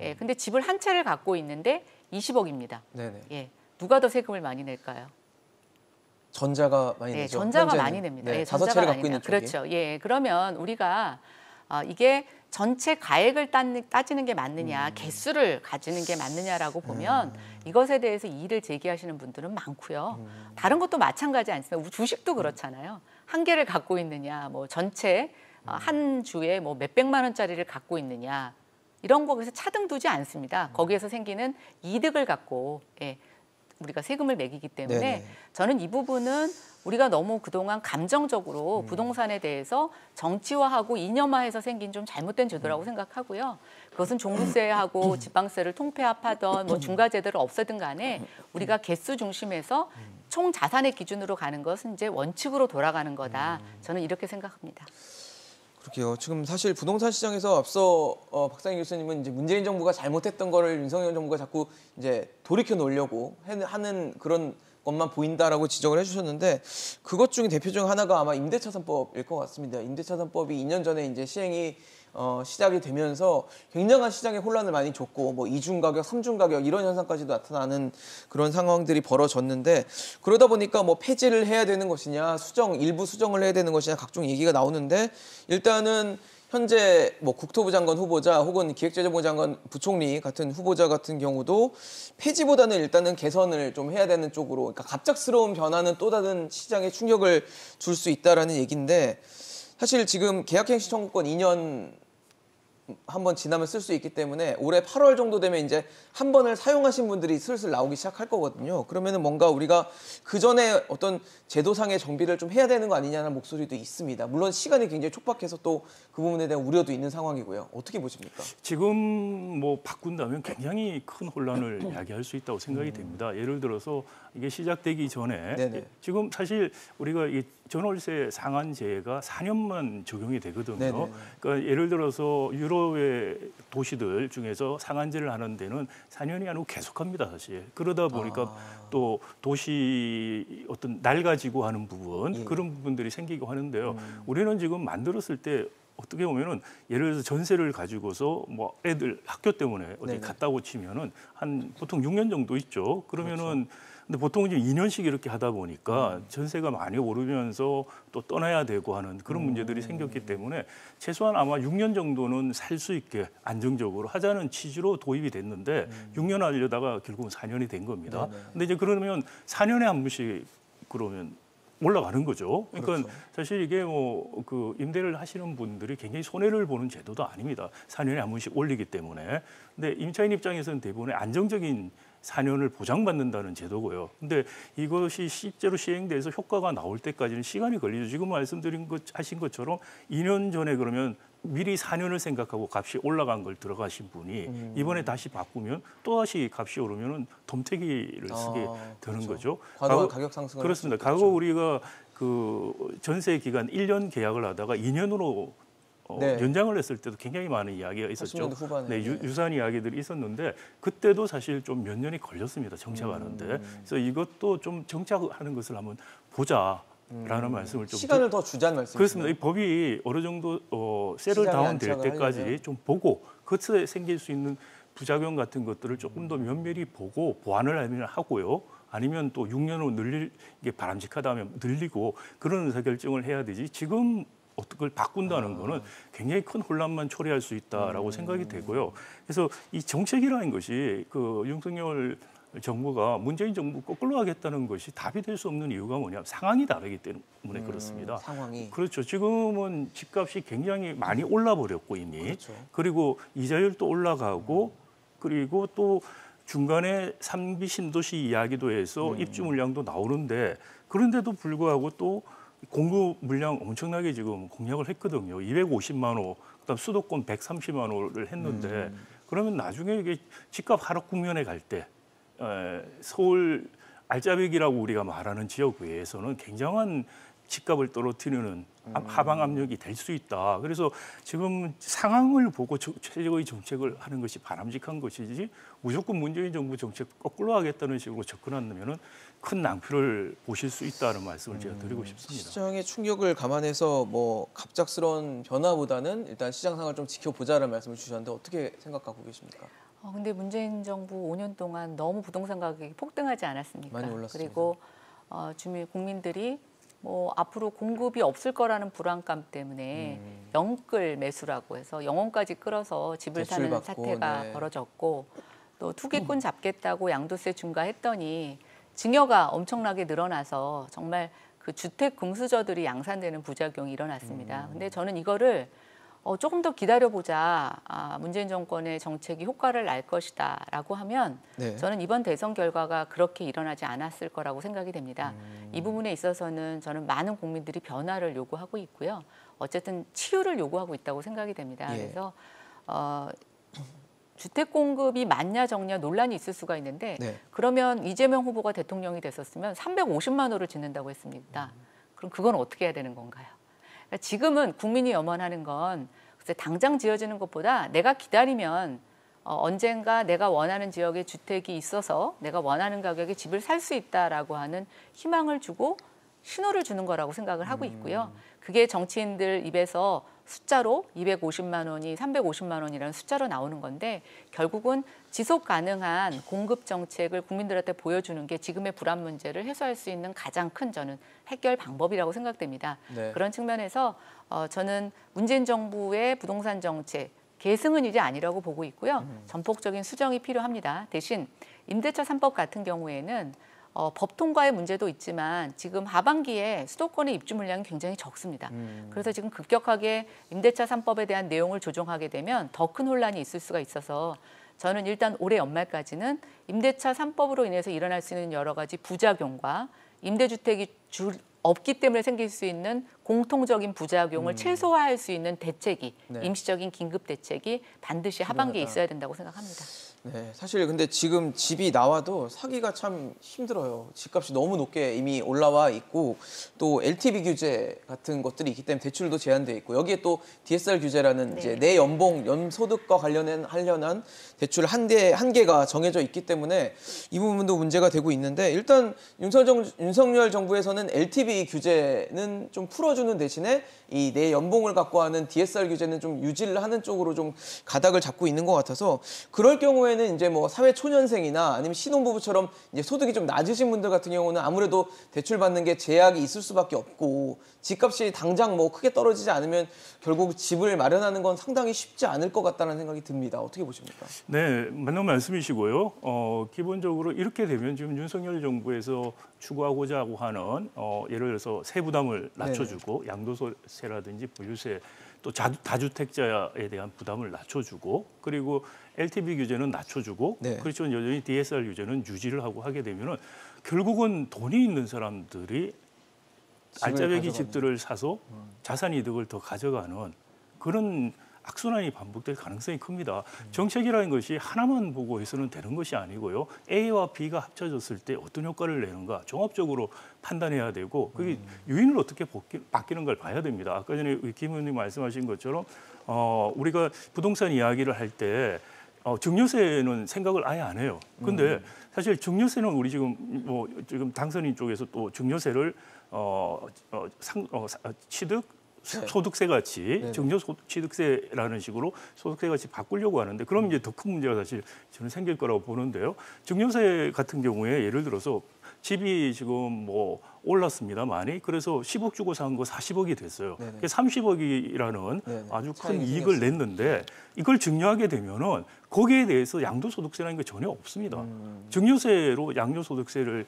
예, 근데 집을 한 채를 갖고 있는데 20억입니다. 네네. 예, 누가 더 세금을 많이 낼까요? 전자가 많이 네, 내죠. 전자가 현재는. 많이 냅니다. 네, 예, 5채를 전자가 갖고 많이 있는 냅니다. 쪽이. 그렇죠. 예, 그러면 우리가 이게 전체 가액을 따지는 게 맞느냐, 개수를 가지는 게 맞느냐라고 보면 이것에 대해서 이의를 제기하시는 분들은 많고요. 다른 것도 마찬가지 않습니까? 주식도 그렇잖아요. 한 개를 갖고 있느냐, 뭐 전체 한 주에 뭐 몇백만 원짜리를 갖고 있느냐 이런 거에서 차등 두지 않습니다. 거기에서 생기는 이득을 갖고 우리가 세금을 매기기 때문에 네네. 저는 이 부분은 우리가 너무 그동안 감정적으로 부동산에 대해서 정치화하고 이념화해서 생긴 좀 잘못된 제도라고 생각하고요. 그것은 종부세하고 지방세를 통폐합하던 뭐 중과제도를 없애든 간에 우리가 개수 중심에서 총 자산의 기준으로 가는 것은 이제 원칙으로 돌아가는 거다. 저는 이렇게 생각합니다. 그렇게요. 지금 사실 부동산 시장에서 앞서 박상희 교수님은 이제 문재인 정부가 잘못했던 거를 윤석열 정부가 자꾸 이제 돌이켜 놓으려고 하는 그런 것만 보인다라고 지적을 해주셨는데 그것 중에 대표 중 하나가 아마 임대차 3법일 것 같습니다. 임대차 3법이 2년 전에 이제 시행이 시작이 되면서 굉장한 시장에 혼란을 많이 줬고 뭐 2중 가격, 3중 가격 이런 현상까지도 나타나는 그런 상황들이 벌어졌는데 그러다 보니까 뭐 폐지를 해야 되는 것이냐, 일부 수정을 해야 되는 것이냐 각종 얘기가 나오는데 일단은 현재 뭐 국토부 장관 후보자 혹은 기획재정부 장관 부총리 같은 후보자 같은 경우도 폐지보다는 일단은 개선을 좀 해야 되는 쪽으로 그러니까 갑작스러운 변화는 또 다른 시장에 충격을 줄 수 있다라는 얘기인데 사실 지금 계약갱신 청구권 2년 한번 지나면 쓸 수 있기 때문에 올해 8월 정도 되면 이제 한 번을 사용하신 분들이 슬슬 나오기 시작할 거거든요. 그러면은 뭔가 우리가 그 전에 어떤 제도상의 정비를 좀 해야 되는 거 아니냐는 목소리도 있습니다. 물론 시간이 굉장히 촉박해서 또 그 부분에 대한 우려도 있는 상황이고요. 어떻게 보십니까? 지금 뭐 바꾼다면 굉장히 큰 혼란을 야기할 수 있다고 생각이 됩니다. 예를 들어서 이게 시작되기 전에 네네. 지금 사실 우리가 이 전월세 상한제가 4년만 적용이 되거든요. 네네. 그러니까 예를 들어서 유럽의 도시들 중에서 상한제를 하는 데는 4년이 아니고 계속합니다, 사실. 그러다 보니까 또 도시 어떤 낡아지고 하는 부분 그런 부분들이 생기고 하는데요. 우리는 지금 만들었을 때 어떻게 보면은 예를 들어서 전세를 가지고서 뭐 애들 학교 때문에 어디 네네. 갔다고 치면은 한 보통 6년 정도 있죠. 그러면은 근데 보통 지금 2년씩 이렇게 하다 보니까 전세가 많이 오르면서 또 떠나야 되고 하는 그런 문제들이 생겼기 때문에 최소한 아마 6년 정도는 살 수 있게 안정적으로 하자는 취지로 도입이 됐는데 6년 하려다가 결국은 4년이 된 겁니다. 근데 이제 그러면 4년에 한 번씩 그러면 올라가는 거죠. 그러니까 그렇죠. 사실 이게 뭐 그 임대를 하시는 분들이 굉장히 손해를 보는 제도도 아닙니다. 4년에 한 번씩 올리기 때문에. 근데 임차인 입장에서는 대부분의 안정적인 4년을 보장받는다는 제도고요. 근데 이것이 실제로 시행돼서 효과가 나올 때까지는 시간이 걸리죠. 지금 하신 것처럼 2년 전에 그러면 미리 4년을 생각하고 값이 올라간 걸 들어가신 분이 이번에 다시 바꾸면 또다시 값이 오르면 덤태기를 쓰게 되는 그렇죠. 거죠. 과도한 가격 상승을 그렇습니다. 과거 우리가 그 전세 기간 1년 계약을 하다가 2년으로 네. 연장을 했을 때도 굉장히 많은 이야기가 있었죠. 80년대 후반에. 네, 유사한 이야기들이 있었는데 그때도 사실 좀 몇 년이 걸렸습니다. 정착하는데. 그래서 이것도 좀 정착하는 것을 한번 보자라는 말씀을 좀 시간을 더 주자는 말씀이시죠. 그렇습니다. 이 법이 어느 정도 셀을 시장에 다운될 안착을 때까지 하려면. 좀 보고 그것에 생길 수 있는 부작용 같은 것들을 조금 더 면밀히 보고 보완을 하고요. 아니면 또 6년으로 늘릴 게 바람직하다면 늘리고 그런 의사결정을 해야 되지. 지금 어떻게 바꾼다는 거는 굉장히 큰 혼란만 초래할 수 있다라고 생각이 되고요. 그래서 이 정책이라는 것이 그 윤석열 정부가 문재인 정부 거꾸로 하겠다는 것이 답이 될 수 없는 이유가 뭐냐? 상황이 다르기 때문에 그렇습니다. 상황이. 그렇죠. 지금은 집값이 굉장히 많이 올라버렸고 이미. 그렇죠. 그리고 이자율도 올라가고 그리고 또 중간에 3기 신도시 이야기도 해서 입주 물량도 나오는데 그런데도 불구하고 또 공급 물량 엄청나게 지금 공약을 했거든요. 250만 호, 그다음 수도권 130만 호를 했는데 그러면 나중에 이게 집값 하락 국면에 갈 때 서울 알짜배기라고 우리가 말하는 지역 외에서는 굉장한 집값을 떨어뜨리는 하방 압력이 될 수 있다. 그래서 지금 상황을 보고 최적의 정책을 하는 것이 바람직한 것이지 무조건 문재인 정부 정책 거꾸로 하겠다는 식으로 접근한다면은 큰 낭패를 보실 수 있다는 말씀을 제가 드리고 싶습니다. 시장의 충격을 감안해서 뭐 갑작스러운 변화보다는 일단 시장 상황을 좀 지켜보자라는 말씀을 주셨는데 어떻게 생각하고 계십니까? 근데 문재인 정부 5년 동안 너무 부동산 가격이 폭등하지 않았습니까? 많이 올랐습니다. 그리고 국민들이 뭐 앞으로 공급이 없을 거라는 불안감 때문에 영끌 매수라고 해서 영혼까지 끌어서 집을 사는 대출받고, 사태가 네. 벌어졌고 또 투기꾼 잡겠다고 양도세 중과했더니 증여가 엄청나게 늘어나서 정말 그 주택 금수저들이 양산되는 부작용이 일어났습니다. 근데 저는 이거를 조금 더 기다려보자. 문재인 정권의 정책이 효과를 낼 것이다라고 하면 네. 저는 이번 대선 결과가 그렇게 일어나지 않았을 거라고 생각이 됩니다. 이 부분에 있어서는 저는 많은 국민들이 변화를 요구하고 있고요. 어쨌든 치유를 요구하고 있다고 생각이 됩니다. 예. 그래서 주택 공급이 맞냐 적냐 논란이 있을 수가 있는데 네. 그러면 이재명 후보가 대통령이 됐었으면 350만 호를 짓는다고 했습니다. 그럼 그건 어떻게 해야 되는 건가요? 그러니까 지금은 국민이 염원하는 건 글쎄 당장 지어지는 것보다 내가 기다리면 언젠가 내가 원하는 지역에 주택이 있어서 내가 원하는 가격에 집을 살 수 있다라고 하는 희망을 주고 신호를 주는 거라고 생각을 하고 있고요. 그게 정치인들 입에서 숫자로 250만 원이 350만 원이라는 숫자로 나오는 건데 결국은 지속 가능한 공급 정책을 국민들한테 보여주는 게 지금의 불안 문제를 해소할 수 있는 가장 큰 저는 해결 방법이라고 생각됩니다. 네. 그런 측면에서 저는 문재인 정부의 부동산 정책 계승은 이제 아니라고 보고 있고요. 전폭적인 수정이 필요합니다. 대신 임대차 3법 같은 경우에는 법 통과의 문제도 있지만 지금 하반기에 수도권의 입주 물량이 굉장히 적습니다. 그래서 지금 급격하게 임대차 3법에 대한 내용을 조정하게 되면 더 큰 혼란이 있을 수가 있어서 저는 일단 올해 연말까지는 임대차 3법으로 인해서 일어날 수 있는 여러 가지 부작용과 임대주택이 없기 때문에 생길 수 있는 공통적인 부작용을 최소화할 수 있는 대책이 네. 임시적인 긴급 대책이 반드시 하반기에 있어야 된다고 생각합니다. 네, 사실 근데 지금 집이 나와도 사기가 참 힘들어요. 집값이 너무 높게 이미 올라와 있고 또 LTV 규제 같은 것들이 있기 때문에 대출도 제한돼 있고 여기에 또 DSR 규제라는 네. 이제 내 연봉, 연소득과 관련한 대출 한계가 정해져 있기 때문에 이 부분도 문제가 되고 있는데 일단 윤석열 정부에서는 LTV 규제는 좀 풀어줘 풀어주는 대신에 이 내 연봉을 갖고 하는 DSR 규제는 좀 유지를 하는 쪽으로 좀 가닥을 잡고 있는 것 같아서 그럴 경우에는 이제 뭐 사회 초년생이나 아니면 신혼부부처럼 이제 소득이 좀 낮으신 분들 같은 경우는 아무래도 대출 받는 게 제약이 있을 수밖에 없고 집값이 당장 뭐 크게 떨어지지 않으면 결국 집을 마련하는 건 상당히 쉽지 않을 것 같다는 생각이 듭니다. 어떻게 보십니까? 네, 맞는 말씀이시고요. 기본적으로 이렇게 되면 지금 윤석열 정부에서 추구하고자 하는 예를 들어서 세부담을 낮춰주고 양도세라든지 보유세 또 다주택자에 대한 부담을 낮춰주고 그리고 LTV 규제는 낮춰주고 그렇지만 여전히 DSR 규제는 유지를 하고 하게 되면은 결국은 돈이 있는 사람들이 알짜배기 집들을 사서 자산 이득을 더 가져가는 그런 악순환이 반복될 가능성이 큽니다. 정책이라는 것이 하나만 보고 해서는 되는 것이 아니고요. A와 B가 합쳐졌을 때 어떤 효과를 내는가 종합적으로 판단해야 되고 그게 요인을 어떻게 바뀌는 걸 봐야 됩니다. 아까 전에 김 의원님 말씀하신 것처럼 우리가 부동산 이야기를 할 때 증여세는 생각을 아예 안 해요. 근데 사실 증여세는 우리 지금 당선인 쪽에서 또 증여세를 취득 소득세 같이 증여 취득세라는 식으로 소득세 같이 바꾸려고 하는데 그럼 이제 더 큰 문제가 사실 저는 생길 거라고 보는데요. 증여세 같은 경우에 예를 들어서 집이 지금 뭐 올랐습니다 많이 그래서 10억 주고 산 거 40억이 됐어요. 30억이라는 아주 큰 이익을 냈는데 이걸 증여하게 되면은 거기에 대해서 양도소득세라는 게 전혀 없습니다. 증여세로 양도소득세를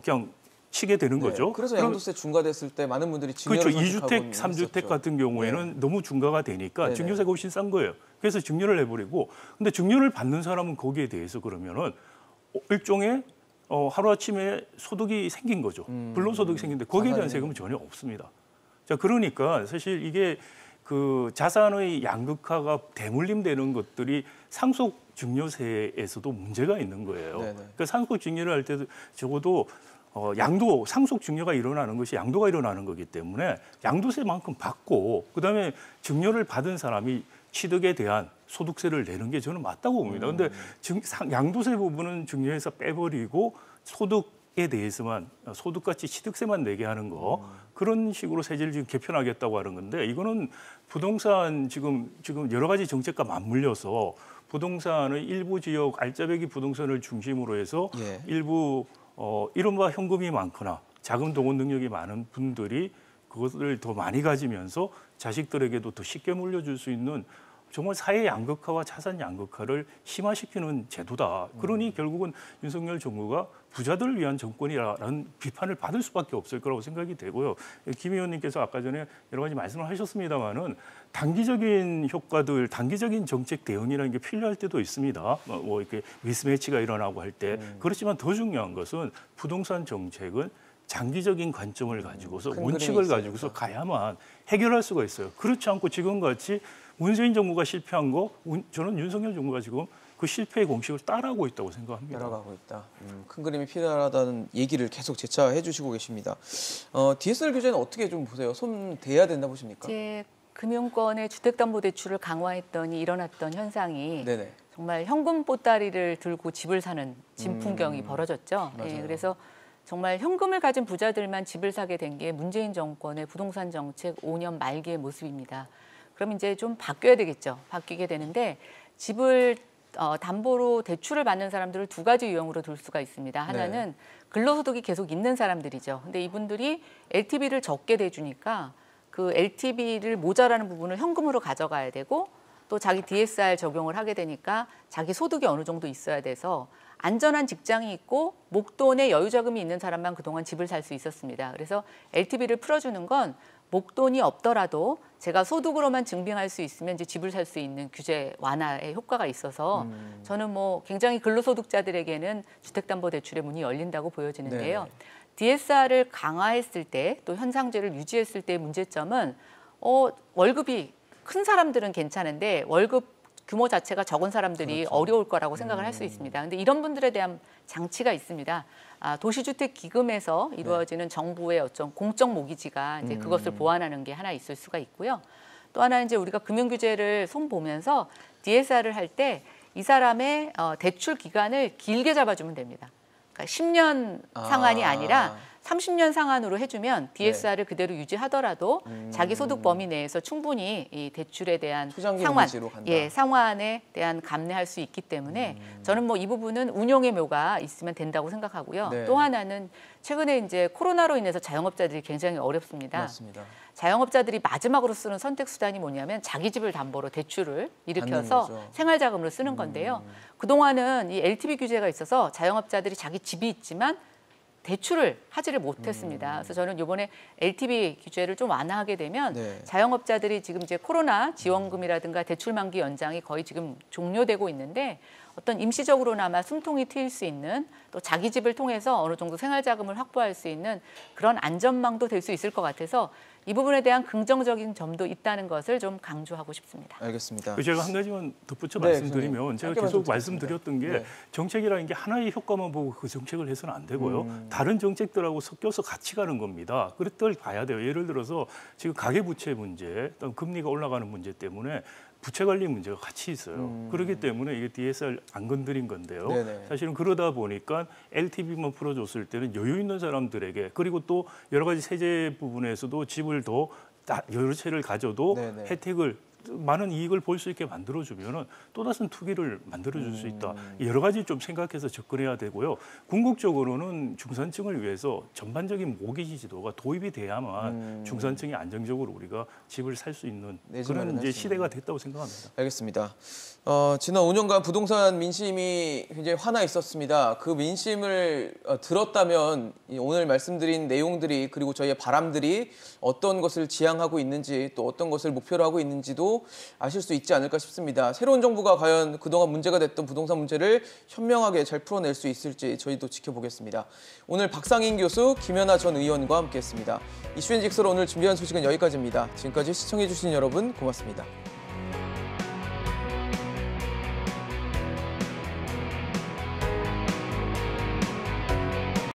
그냥 치게 되는 거죠. 그래서 양도세 중과됐을 때 많은 분들이 증여를 그렇죠. 2주택, 3주택 같은 경우에는 너무 중과가 되니까 증여세가 훨씬 싼 거예요. 그래서 증여를 해버리고 근데 증여를 받는 사람은 거기에 대해서 그러면은 일종의 하루아침에 소득이 생긴 거죠. 불로소득이 생긴데 거기에 대한 세금은 전혀 없습니다. 자, 그러니까 사실 이게 그 자산의 양극화가 대물림되는 것들이 상속 증여세에서도 문제가 있는 거예요. 그러니까 상속 증여를 할 때도 적어도 상속 증여가 일어나는 것이 양도가 일어나는 거기 때문에 양도세만큼 받고 그다음에 증여를 받은 사람이 취득에 대한 소득세를 내는 게 저는 맞다고 봅니다. 그런데 양도세 부분은 증여해서 빼버리고 소득에 대해서만 소득같이 취득세만 내게 하는 거 그런 식으로 세제를 지금 개편하겠다고 하는 건데 이거는 부동산 지금 여러 가지 정책과 맞물려서 부동산의 일부 지역 알짜배기 부동산을 중심으로 해서 일부 이른바 현금이 많거나 자금 동원 능력이 많은 분들이 그것을 더 많이 가지면서 자식들에게도 더 쉽게 물려줄 수 있는 정말 사회 양극화와 자산 양극화를 심화시키는 제도다. 그러니 결국은 윤석열 정부가 부자들을 위한 정권이라는 비판을 받을 수밖에 없을 거라고 생각이 되고요. 김 의원님께서 아까 전에 여러 가지 말씀을 하셨습니다마는 단기적인 효과들, 단기적인 정책 대응이라는 게 필요할 때도 있습니다. 뭐 이렇게 미스매치가 일어나고 할 때. 그렇지만 더 중요한 것은 부동산 정책은 장기적인 관점을 가지고서 원칙을 가지고서 가야만 해결할 수가 있어요. 그렇지 않고 지금같이 문재인 정부가 실패한 거 저는 윤석열 정부가 지금 그 실패의 공식을 따라하고 있다고 생각합니다. 따라가고 있다. 큰 그림이 필요하다는 얘기를 계속 재차해 주시고 계십니다. DSR 규제는 어떻게 좀 보세요? 손 대야 된다 보십니까? 이제 금융권의 주택담보대출을 강화했더니 일어났던 현상이 정말 현금 보따리를 들고 집을 사는 진풍경이 벌어졌죠. 그래서 정말 현금을 가진 부자들만 집을 사게 된 게 문재인 정권의 부동산 정책 5년 말기의 모습입니다. 그럼 이제 좀 바뀌어야 되겠죠. 바뀌게 되는데 집을 담보로 대출을 받는 사람들을 두 가지 유형으로 둘 수가 있습니다. 하나는 근로소득이 계속 있는 사람들이죠. 근데 이분들이 LTV를 적게 대주니까 그 LTV를 모자라는 부분을 현금으로 가져가야 되고 또 자기 DSR 적용을 하게 되니까 자기 소득이 어느 정도 있어야 돼서 안전한 직장이 있고 목돈에 여유자금이 있는 사람만 그동안 집을 살 수 있었습니다. 그래서 LTV를 풀어주는 건 목돈이 없더라도 제가 소득으로만 증빙할 수 있으면 이제 집을 살 수 있는 규제 완화의 효과가 있어서 저는 뭐 굉장히 근로소득자들에게는 주택담보대출의 문이 열린다고 보여지는데요. DSR을 강화했을 때 또 현상제를 유지했을 때의 문제점은 월급이 큰 사람들은 괜찮은데 월급 규모 자체가 적은 사람들이 어려울 거라고 생각을 할 수 있습니다. 그런데 이런 분들에 대한 장치가 있습니다. 도시주택기금에서 이루어지는 정부의 어떤 공적 모기지가 이제 그것을 보완하는 게 하나 있을 수가 있고요. 또 하나 이제 우리가 금융규제를 손보면서 DSR을 할 때 이 사람의 대출 기간을 길게 잡아주면 됩니다. 그러니까 10년 상한이 아니라 30년 상한으로 해주면 DSR을 그대로 유지하더라도 자기 소득 범위 내에서 충분히 이 대출에 대한 상환에 대한 감내할 수 있기 때문에 저는 뭐 이 부분은 운용의 묘가 있으면 된다고 생각하고요. 또 하나는 최근에 이제 코로나로 인해서 자영업자들이 굉장히 어렵습니다. 맞습니다. 자영업자들이 마지막으로 쓰는 선택 수단이 뭐냐면 자기 집을 담보로 대출을 일으켜서 생활자금으로 쓰는 건데요. 그동안은 이 LTV 규제가 있어서 자영업자들이 자기 집이 있지만 대출을 하지를 못했습니다. 그래서 저는 이번에 LTV 규제를 좀 완화하게 되면 자영업자들이 지금 이제 코로나 지원금이라든가 대출 만기 연장이 거의 지금 종료되고 있는데 어떤 임시적으로나마 숨통이 트일 수 있는 또 자기 집을 통해서 어느 정도 생활자금을 확보할 수 있는 그런 안전망도 될 수 있을 것 같아서 이 부분에 대한 긍정적인 점도 있다는 것을 좀 강조하고 싶습니다. 알겠습니다. 제가 한 가지만 덧붙여 말씀드리면 제가 계속 말씀드렸던 게 정책이라는 게 하나의 효과만 보고 그 정책을 해서는 안 되고요. 다른 정책들하고 섞여서 같이 가는 겁니다. 그걸 봐야 돼요. 예를 들어서 지금 가계부채 문제, 또 금리가 올라가는 문제 때문에 부채 관리 문제가 같이 있어요. 그렇기 때문에 이게 DSR 안 건드린 건데요. 사실은 그러다 보니까 LTV만 풀어줬을 때는 여유 있는 사람들에게 그리고 또 여러 가지 세제 부분에서도 집을 더 여러 채를 가져도 혜택을 많은 이익을 볼 수 있게 만들어주면은 또 다른 투기를 만들어줄 수 있다. 여러 가지 좀 생각해서 접근해야 되고요. 궁극적으로는 중산층을 위해서 전반적인 모기지 제도가 도입이 돼야만 중산층이 안정적으로 우리가 집을 살 수 있는 그런 이제 시대가 됐다고 생각합니다. 알겠습니다. 지난 5년간 부동산 민심이 굉장히 화나 있었습니다. 그 민심을 들었다면 오늘 말씀드린 내용들이 그리고 저희의 바람들이 어떤 것을 지향하고 있는지 또 어떤 것을 목표로 하고 있는지도 아실 수 있지 않을까 싶습니다. 새로운 정부가 과연 그동안 문제가 됐던 부동산 문제를 현명하게 잘 풀어낼 수 있을지 저희도 지켜보겠습니다. 오늘 박상인 교수, 김연아 전 의원과 함께했습니다. 이슈앤직스로 오늘 준비한 소식은 여기까지입니다. 지금까지 시청해주신 여러분 고맙습니다.